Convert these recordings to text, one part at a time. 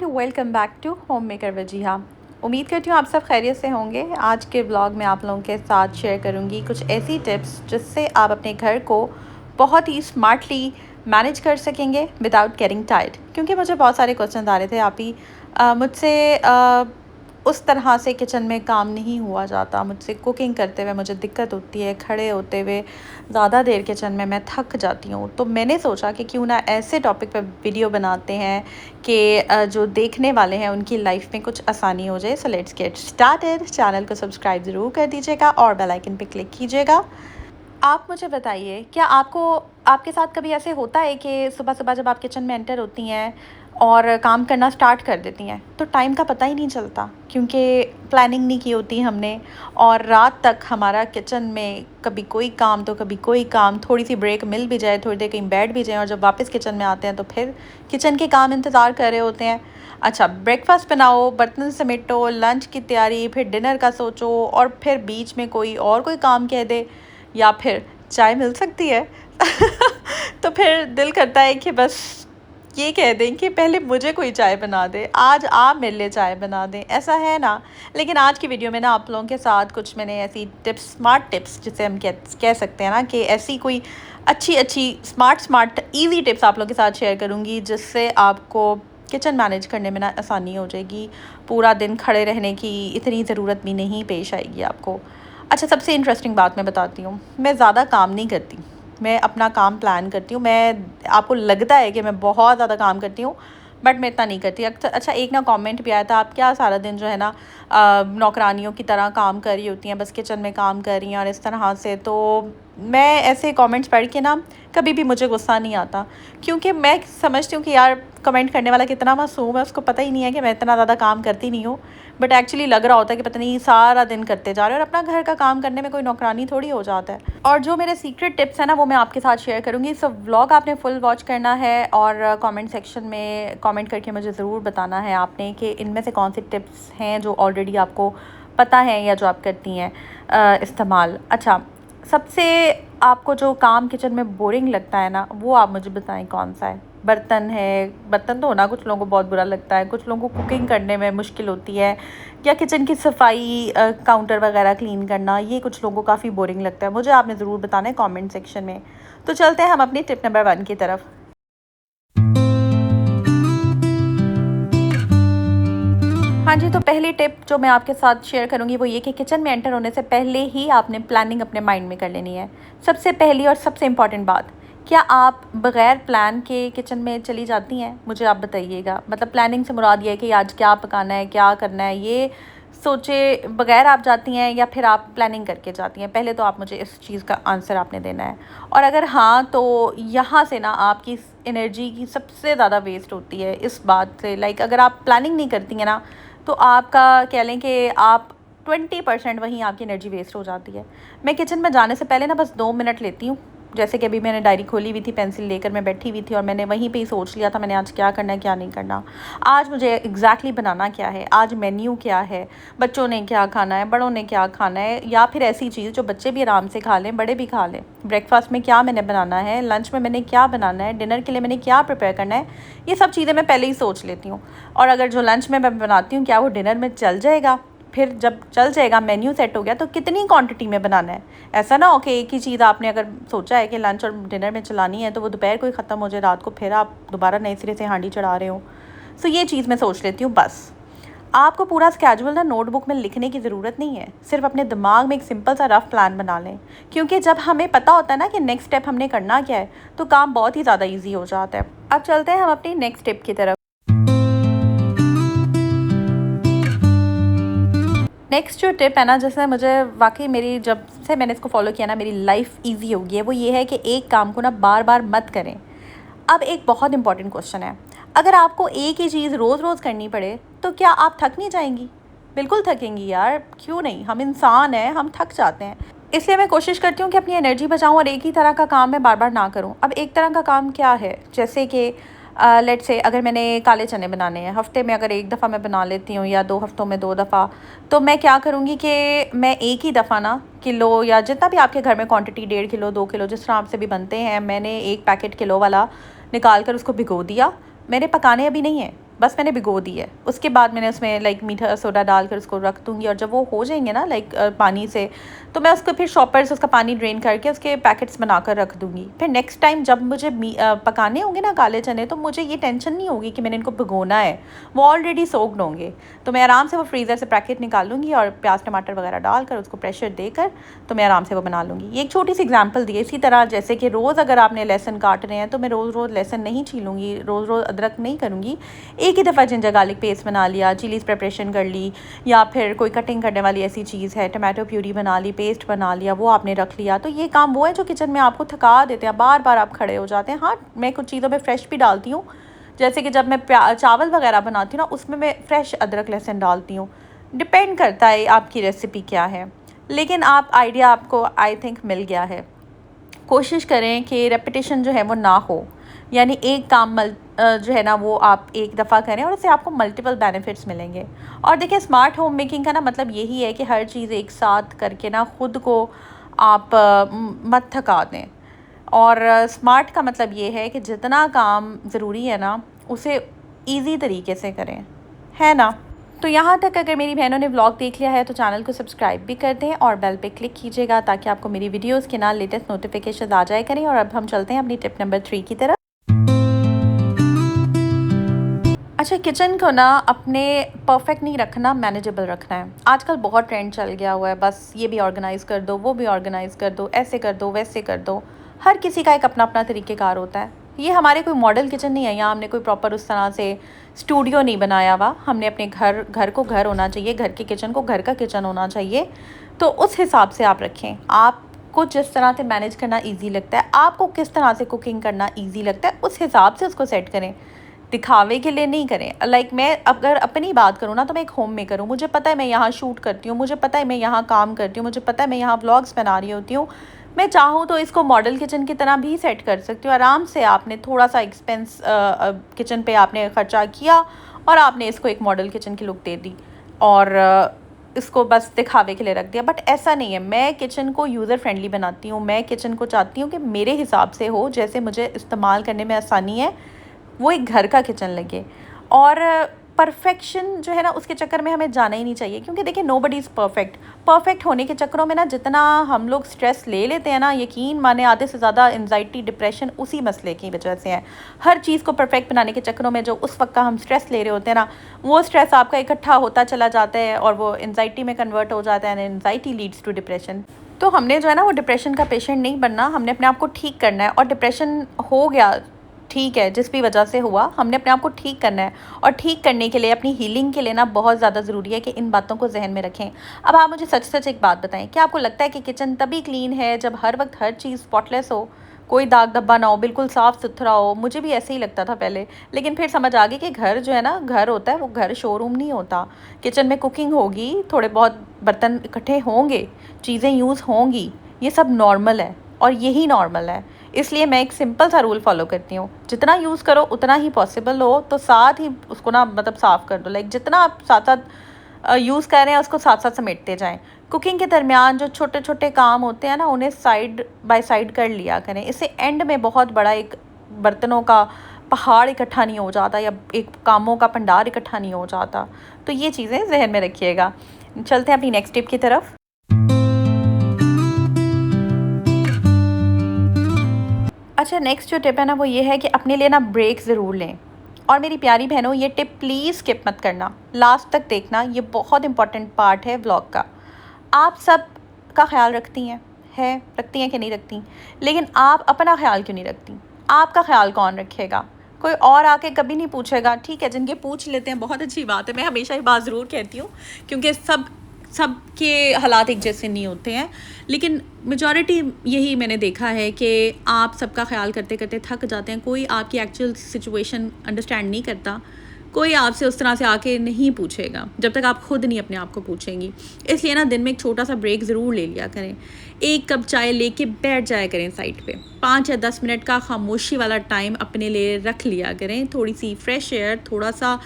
And welcome back to home maker Wajiha. उम्मीद करती हूँ आप सब खैरियत से होंगे। आज के ब्लॉग में आप लोगों के साथ शेयर करूँगी कुछ ऐसी टिप्स जिससे आप अपने घर को बहुत ही स्मार्टली मैनेज कर सकेंगे विदाउट गेटिंग टायर्ड। क्योंकि मुझे बहुत सारे क्वेश्चन आ रहे थे आप ही मुझसे उस तरह से किचन में काम नहीं हुआ जाता। मुझसे कुकिंग करते हुए मुझे दिक्कत होती है, खड़े होते हुए ज़्यादा देर किचन में मैं थक जाती हूँ। तो मैंने सोचा कि क्यों ना ऐसे टॉपिक पर वीडियो बनाते हैं कि जो देखने वाले हैं उनकी लाइफ में कुछ आसानी हो जाए। So let's get started. Channel को सब्सक्राइब ज़रूर कर दीजिएगा और बेल आइकन पे क्लिक कीजिएगा। आप मुझे बताइए, क्या आपके साथ कभी ऐसे होता है कि सुबह सुबह जब आप किचन में एंटर होती हैं और काम करना स्टार्ट कर देती हैं तो टाइम का पता ही नहीं चलता, क्योंकि प्लानिंग नहीं की होती हमने और रात तक हमारा किचन में कभी कोई काम तो कभी कोई काम, थोड़ी सी ब्रेक मिल भी जाए, थोड़ी देर कहीं बैठ भी जाए और जब वापस किचन में आते हैं तो फिर किचन के काम इंतज़ार कर रहे होते हैं। अच्छा, ब्रेकफास्ट बनाओ, बर्तन समेटो, लंच की तैयारी, फिर डिनर का सोचो और फिर बीच में कोई काम कह दे या फिर चाय मिल सकती है तो फिर दिल करता है कि बस ये कह दें कि पहले मुझे कोई चाय बना दे, आज आप मेरे लिए चाय बना दें, ऐसा है ना। लेकिन आज की वीडियो में ना आप लोगों के साथ कुछ मैंने ऐसी टिप्स, स्मार्ट टिप्स जिसे हम कह सकते हैं ना, कि ऐसी कोई अच्छी स्मार्ट ईजी टिप्स आप लोगों के साथ शेयर करूँगी जिससे आपको किचन मैनेज करने में ना आसानी हो जाएगी। पूरा दिन खड़े रहने की इतनी ज़रूरत भी नहीं पेश आएगी आपको। अच्छा, सबसे इंटरेस्टिंग बात मैं बताती हूँ, मैं ज़्यादा काम नहीं करती, मैं अपना काम प्लान करती हूँ। मैं आपको लगता है कि मैं बहुत ज़्यादा काम करती हूँ, बट मैं इतना नहीं करती। अच्छा, एक ना कमेंट भी आया था, आप क्या सारा दिन जो है ना नौकरानियों की तरह काम कर रही होती हैं, बस किचन में काम कर रही हैं और इस तरह से। तो मैं ऐसे कमेंट्स पढ़ के ना कभी भी मुझे गुस्सा नहीं आता, क्योंकि मैं समझती हूँ कि यार कमेंट करने वाला कितना मासूम है, उसको पता ही नहीं है कि मैं इतना ज़्यादा काम करती नहीं हूँ। बट एक्चुअली लग रहा होता है कि पता नहीं सारा दिन करते जा रहे हैं, और अपना घर का काम करने में कोई नौकरानी थोड़ी हो जाता है। और जो मेरे सीक्रेट टिप्स हैं ना वो मैं आपके साथ शेयर करूँगी। सो व्लॉग आपने फुल वॉच करना है और कमेंट सेक्शन में कमेंट करके मुझे ज़रूर बताना है आपने कि इनमें से कौन सी टिप्स हैं जो ऑलरेडी आपको पता है या जो आप करती हैं इस्तेमाल। अच्छा, सबसे आपको जो काम किचन में बोरिंग लगता है ना, वो आप मुझे बताएं कौन सा है। बर्तन धोना कुछ लोगों को बहुत बुरा लगता है, कुछ लोगों को कुकिंग करने में मुश्किल होती है, या किचन की सफाई, काउंटर वगैरह क्लीन करना, ये कुछ लोगों को काफ़ी बोरिंग लगता है। मुझे आपने ज़रूर बताना है कमेंट सेक्शन में। तो चलते हैं हम अपनी टिप नंबर 1 की तरफ। हाँ जी, तो पहली टिप जो मैं आपके साथ शेयर करूँगी वो ये कि किचन में एंटर होने से पहले ही आपने प्लानिंग अपने माइंड में कर लेनी है। सबसे पहली और सबसे इम्पॉर्टेंट बात, क्या आप बग़ैर प्लान के किचन में चली जाती हैं? मुझे आप बताइएगा। मतलब प्लानिंग से मुराद ये है कि आज क्या पकाना है, क्या करना है, ये सोचे बग़ैर आप जाती हैं या फिर आप प्लानिंग करके जाती हैं? पहले तो आप मुझे इस चीज़ का आंसर आपने देना है। और अगर हाँ, तो यहाँ से ना आपकी एनर्जी की सबसे ज़्यादा वेस्ट होती है इस बात से। लाइक अगर आप प्लानिंग नहीं करती हैं ना, तो आपका कह लें कि आप 20% वहीं आपकी एनर्जी वेस्ट हो जाती है। मैं किचन में जाने से पहले ना बस 2 मिनट लेती हूँ। जैसे कि अभी मैंने डायरी खोली हुई थी, पेंसिल लेकर मैं बैठी हुई थी और मैंने वहीं पे ही सोच लिया था मैंने आज क्या करना है, क्या नहीं करना, आज मुझे एग्जैक्टली बनाना क्या है, आज मेन्यू क्या है, बच्चों ने क्या खाना है, बड़ों ने क्या खाना है, या फिर ऐसी चीज़ जो बच्चे भी आराम से खा लें, बड़े भी खा लें। ब्रेकफास्ट में क्या मैंने बनाना है, लंच में मैंने क्या बनाना है, डिनर के लिए मैंने क्या प्रिपेयर करना है, ये सब चीज़ें मैं पहले ही सोच लेती हूँ। और अगर जो लंच में मैं बनाती हूँ क्या वो डिनर में चल जाएगा, फिर जब चल जाएगा, मेन्यू सेट हो गया, तो कितनी क्वांटिटी में बनाना है। ऐसा ना हो कि एक ही चीज़ आपने अगर सोचा है कि लंच और डिनर में चलानी है तो वो दोपहर को ही ख़त्म हो जाए, रात को फिर आप दोबारा नए सिरे से हांडी चढ़ा रहे हो। सो ये चीज़ मैं सोच लेती हूँ। बस आपको पूरा स्केड्यूल ना नोटबुक में लिखने की ज़रूरत नहीं है, सिर्फ अपने दिमाग में एक सिंपल सा रफ प्लान बना लें। क्योंकि जब हमें पता होता है ना कि नेक्स्ट स्टेप हमने करना क्या है, तो काम बहुत ही ज़्यादा ईजी हो जाता है। अब चलते हैं हम अपनी नेक्स्ट स्टेप की तरफ। नेक्स्ट जो टिप है ना, जैसे मुझे वाकई मेरी जब से मैंने इसको फॉलो किया ना मेरी लाइफ इजी हो गई है, वो ये है कि एक काम को ना बार बार मत करें। अब एक बहुत इंपॉर्टेंट क्वेश्चन है, अगर आपको एक ही चीज़ रोज़ रोज़ करनी पड़े तो क्या आप थक नहीं जाएंगी? बिल्कुल थकेंगी यार, क्यों नहीं, हम इंसान हैं, हम थक जाते हैं। इसलिए मैं कोशिश करती हूँ कि अपनी एनर्जी बचाऊँ और एक ही तरह का काम मैं बार बार ना करूँ। अब एक तरह का काम क्या है, जैसे कि लेट्स से अगर मैंने काले चने बनाने हैं, हफ्ते में अगर एक दफ़ा मैं बना लेती हूँ या 2 हफ्तों में 2 दफ़ा, तो मैं क्या करूँगी कि मैं एक ही दफ़ा ना किलो या जितना भी आपके घर में क्वांटिटी, 1.5 किलो 2 किलो जिस तरह आपसे भी बनते हैं, मैंने एक पैकेट किलो वाला निकाल कर उसको भिगो दिया। मैंने पकाने अभी नहीं है, बस मैंने भिगो दी है। उसके बाद मैंने उसमें लाइक मीठा सोडा डालकर उसको रख दूँगी, और जब वो हो जाएंगे ना लाइक पानी से, तो मैं उसको फिर शॉपर से उसका पानी ड्रेन करके उसके पैकेट्स बनाकर रख दूँगी। फिर नेक्स्ट टाइम जब मुझे पकाने होंगे ना काले चने, तो मुझे ये टेंशन नहीं होगी कि मैंने इनको भिगोना है, वो ऑलरेडी सोक्ड होंगे। तो मैं आराम से वो फ्रीज़र से पैकेट निकाल लूँगी और प्याज टमाटर वगैरह डालकर उसको प्रेशर देकर तो मैं आराम से वो बना लूँगी। ये एक छोटी सी एग्जांपल दी है। इसी तरह जैसे कि रोज़ अगर आपने लहसुन काट रहे हैं, तो मैं रोज़ रोज़ लहसुन नहीं छीलूँगी, रोज़ रोज़ अदरक नहीं करूँगी। एक ही दफ़ा जिंजर गार्लिक पेस्ट बना लिया, चिलीज़ प्रिपरेशन कर ली, या फिर कोई कटिंग करने वाली ऐसी चीज़ है, टमाटो प्यूरी बना ली, पेस्ट बना लिया, वो आपने रख लिया। तो ये काम वो है जो किचन में आपको थका देते हैं, बार बार आप खड़े हो जाते हैं। हाँ, मैं कुछ चीज़ों में फ़्रेश भी डालती हूँ, जैसे कि जब मैं चावल वगैरह बनाती हूँ ना, उसमें मैं फ़्रेश अदरक लहसुन डालती हूँ। डिपेंड करता है आपकी रेसिपी क्या है, लेकिन आप आइडिया आपको आई थिंक मिल गया है। कोशिश करें कि रेपिटेशन जो है वो ना हो, यानी एक काम जो है ना वो आप एक दफ़ा करें और उससे आपको मल्टीपल बेनिफिट्स मिलेंगे। और देखिए, स्मार्ट होम मेकिंग का ना मतलब यही है कि हर चीज़ एक साथ करके ना ख़ुद को आप मत थका दें। और स्मार्ट का मतलब ये है कि जितना काम ज़रूरी है ना, उसे ईज़ी तरीके से करें, है ना। तो यहाँ तक अगर मेरी बहनों ने व्लॉग देख लिया है तो चैनल को सब्सक्राइब भी कर दें और बेल पे क्लिक कीजिएगा, ताकि आपको मेरी वीडियोस के ना लेटेस्ट नोटिफिकेशन आ जाए करें। और अब हम चलते हैं अपनी टिप नंबर 3 की तरफ। अच्छा, किचन को ना अपने परफेक्ट नहीं रखना, मैनेजेबल रखना है। आजकल बहुत ट्रेंड चल गया हुआ है, बस ये भी ऑर्गेनाइज़ कर दो, वो भी ऑर्गेनाइज़ कर दो, ऐसे कर दो, वैसे कर दो। हर किसी का एक अपना अपना तरीक़ेकार होता है। ये हमारे कोई मॉडल किचन नहीं है, यहाँ हमने कोई प्रॉपर उस तरह से स्टूडियो नहीं बनाया हुआ। हमने अपने घर को घर होना चाहिए, घर के किचन को घर का किचन होना चाहिए। तो उस हिसाब से आप रखें। आपको जिस तरह से मैनेज करना ईजी लगता है, आपको किस तरह से कुकिंग करना ईजी लगता है, उस हिसाब से उसको सेट करें। दिखावे के लिए नहीं करें। लाइक मैं अगर अपनी बात करूँ ना, तो मैं एक होम मेकर हूँ। मुझे पता है मैं यहाँ शूट करती हूँ, मुझे पता है मैं यहाँ काम करती हूँ, मुझे पता है मैं यहाँ व्लॉग्स बना रही होती हूँ। मैं चाहूँ तो इसको मॉडल किचन की तरह भी सेट कर सकती हूँ। आराम से आपने थोड़ा सा एक्सपेंस किचन पे आपने ख़र्चा किया और आपने इसको एक मॉडल किचन की लुक दे दी और इसको बस दिखावे के लिए रख दिया। बट ऐसा नहीं है। मैं किचन को यूज़र फ्रेंडली बनाती हूँ। मैं किचन को चाहती हूँ कि मेरे हिसाब से हो, जैसे मुझे इस्तेमाल करने में आसानी है, वो एक घर का किचन लगे। और परफेक्शन जो है ना, उसके चक्कर में हमें जाना ही नहीं चाहिए, क्योंकि देखिए नोबडी इज़ परफेक्ट होने के चक्करों में ना जितना हम लोग स्ट्रेस ले लेते हैं ना, यकीन माने आधे से ज़्यादा एंजाइटी डिप्रेशन उसी मसले की वजह से है। हर चीज़ को परफेक्ट बनाने के चक्करों में जो उस वक्त का हम स्ट्रेस ले रहे होते हैं ना, वो स्ट्रेस आपका इकट्ठा होता चला जाता है और वो एंजाइटी में कन्वर्ट हो जाता है, and anxiety leads to depression. तो हमने जो है ना वो डिप्रेशन का पेशेंट नहीं बनना, हमने अपने आप को ठीक करना है। और डिप्रेशन हो गया, ठीक है, जिस भी वजह से हुआ, हमने अपने आप को ठीक करना है। और ठीक करने के लिए, अपनी हीलिंग के लिए ना बहुत ज़्यादा ज़रूरी है कि इन बातों को जहन में रखें। अब आप मुझे सच सच एक बात बताएं, क्या आपको लगता है कि किचन तभी क्लीन है जब हर वक्त हर चीज़ स्पॉटलेस हो, कोई दाग धब्बा ना हो, बिल्कुल साफ़ सुथरा हो? मुझे भी ऐसे ही लगता था पहले, लेकिन फिर समझ आ गई कि घर जो है ना, घर होता है, वो घर शोरूम नहीं होता। किचन में कुकिंग होगी, थोड़े बहुत बर्तन इकट्ठे होंगे, चीज़ें यूज़ होंगी, ये सब नॉर्मल है और यही नॉर्मल है। इसलिए मैं एक सिंपल सा रूल फॉलो करती हूँ, जितना यूज़ करो उतना ही पॉसिबल हो तो साथ ही उसको ना मतलब साफ़ कर दो। लाइक जितना आप साथ साथ यूज़ कर रहे हैं उसको साथ साथ समेटते जाएं। कुकिंग के दरमियान जो छोटे छोटे काम होते हैं ना, उन्हें साइड बाय साइड कर लिया करें। इससे एंड में बहुत बड़ा एक बर्तनों का पहाड़ इकट्ठा नहीं हो जाता, या एक कामों का भंडार इकट्ठा नहीं हो जाता। तो ये चीज़ें जहन में रखिएगा। चलते हैं अपनी नेक्स्ट टिप की तरफ। अच्छा, नेक्स्ट जो टिप है ना, वो ये है कि अपने लिए ना ब्रेक ज़रूर लें। और मेरी प्यारी बहनों, ये टिप प्लीज़ स्किप मत करना, लास्ट तक देखना। ये बहुत इंपॉर्टेंट पार्ट है व्लॉग का। आप सब का ख्याल रखती हैं कि नहीं रखती, लेकिन आप अपना ख्याल क्यों नहीं रखती? आपका ख्याल कौन रखेगा? कोई और आके कभी नहीं पूछेगा। ठीक है, जिनके पूछ लेते हैं बहुत अच्छी बात है, मैं हमेशा ये बात ज़रूर कहती हूँ, क्योंकि सब के हालात एक जैसे नहीं होते हैं। लेकिन मेजॉरिटी यही मैंने देखा है कि आप सबका ख्याल करते करते थक जाते हैं। कोई आपकी एक्चुअल सिचुएशन अंडरस्टैंड नहीं करता, कोई आपसे उस तरह से आके नहीं पूछेगा जब तक आप खुद नहीं अपने आप को पूछेंगी। इसलिए ना दिन में एक छोटा सा ब्रेक ज़रूर ले लिया करें। एक कप चाय लेके बैठ जाया करें साइड पे, 5 या 10 मिनट का खामोशी वाला टाइम अपने लिए रख लिया करें। थोड़ी सी फ्रेश एयर, थोड़ा सा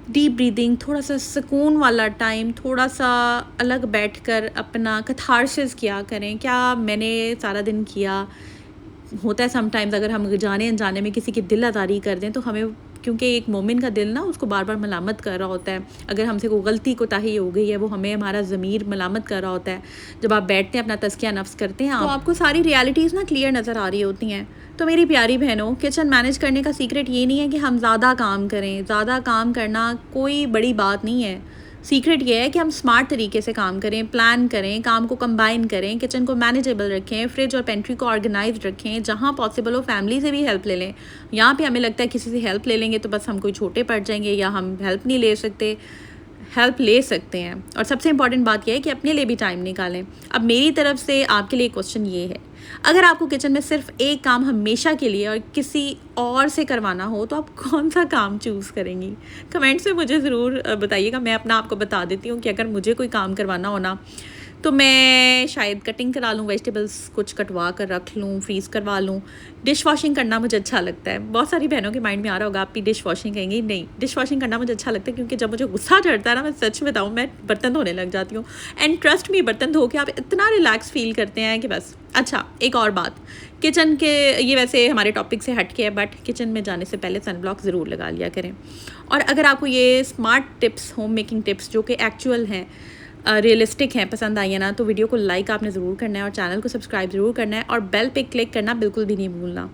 डीप ब्रीदिंग, थोड़ा सा सुकून वाला टाइम, थोड़ा सा अलग बैठकर अपना कैथारसिस किया करें। क्या मैंने सारा दिन किया? होता है समटाइम्स, अगर हम जाने अनजाने में किसी की दिल आज़ारी कर दें तो हमें क्योंकि एक मोमिन का दिल ना उसको बार बार मलामत कर रहा होता है। अगर हमसे कोई गलती कोताही हो गई है वो हमें हमारा ज़मीर मलामत कर रहा होता है। जब आप बैठते हैं अपना तज़किया नफ्स करते हैं तो आपको सारी रियलिटीज़ ना क्लियर नज़र आ रही होती हैं। तो मेरी प्यारी बहनों, किचन मैनेज करने का सीक्रेट ये नहीं है कि हम ज़्यादा काम करें। ज़्यादा काम करना कोई बड़ी बात नहीं है। सीक्रेट ये है कि हम स्मार्ट तरीके से काम करें, प्लान करें, काम को कंबाइन करें, किचन को मैनेजेबल रखें, फ्रिज और पेंट्री को ऑर्गेनाइज रखें, जहाँ पॉसिबल हो फैमिली से भी हेल्प ले लें। यहाँ पे हमें लगता है किसी से हेल्प ले लेंगे तो बस हम कोई छोटे पड़ जाएंगे या हम हेल्प नहीं ले सकते। हेल्प ले सकते हैं। और सबसे इम्पॉर्टेंट बात यह है कि अपने लिए भी टाइम निकालें। अब मेरी तरफ से आपके लिए क्वेश्चन ये है, अगर आपको किचन में सिर्फ एक काम हमेशा के लिए और किसी और से करवाना हो तो आप कौन सा काम चूज़ करेंगी? कमेंट्स में मुझे ज़रूर बताइएगा। मैं अपना आपको बता देती हूँ कि अगर मुझे कोई काम करवाना हो ना तो मैं शायद कटिंग करा लूँ, वेजिटेबल्स कुछ कटवा कर रख लूँ, फ्रीज़ करवा लूँ। डिश वॉशिंग करना मुझे अच्छा लगता है। बहुत सारी बहनों के माइंड में आ रहा होगा आप भी डिश वॉशिंग कहेंगी। नहीं, डिश वॉशिंग करना मुझे अच्छा लगता है क्योंकि जब मुझे गुस्सा चढ़ता है ना, मैं सच बताऊँ, मैं बर्तन धोने लग जाती हूँ। एंड ट्रस्ट मी, बर्तन धो के आप इतना रिलैक्स फील करते हैं कि बस। अच्छा, एक और बात, किचन के ये वैसे हमारे टॉपिक से हट के है, बट किचन में जाने से पहले सनब्लॉक ज़रूर लगा लिया करें। और अगर आपको ये smart tips, home making tips जो कि एक्चुअल हैं, रियलिस्टिक हैं, पसंद आई है ना, तो वीडियो को लाइक आपने ज़रूर करना है और चैनल को सब्सक्राइब ज़रूर करना है और बेल पे क्लिक करना बिल्कुल भी नहीं भूलना।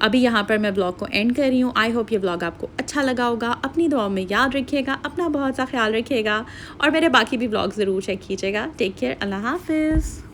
अभी यहाँ पर मैं ब्लॉग को एंड कर रही हूँ। आई होप ये ब्लॉग आपको अच्छा लगा होगा। अपनी दुआओं में याद रखिएगा, अपना बहुत सा ख्याल रखिएगा और मेरे बाकी भी ब्लॉग ज़रूर चेक कीजिएगा। टेक केयर, अल्लाह हाफिज़।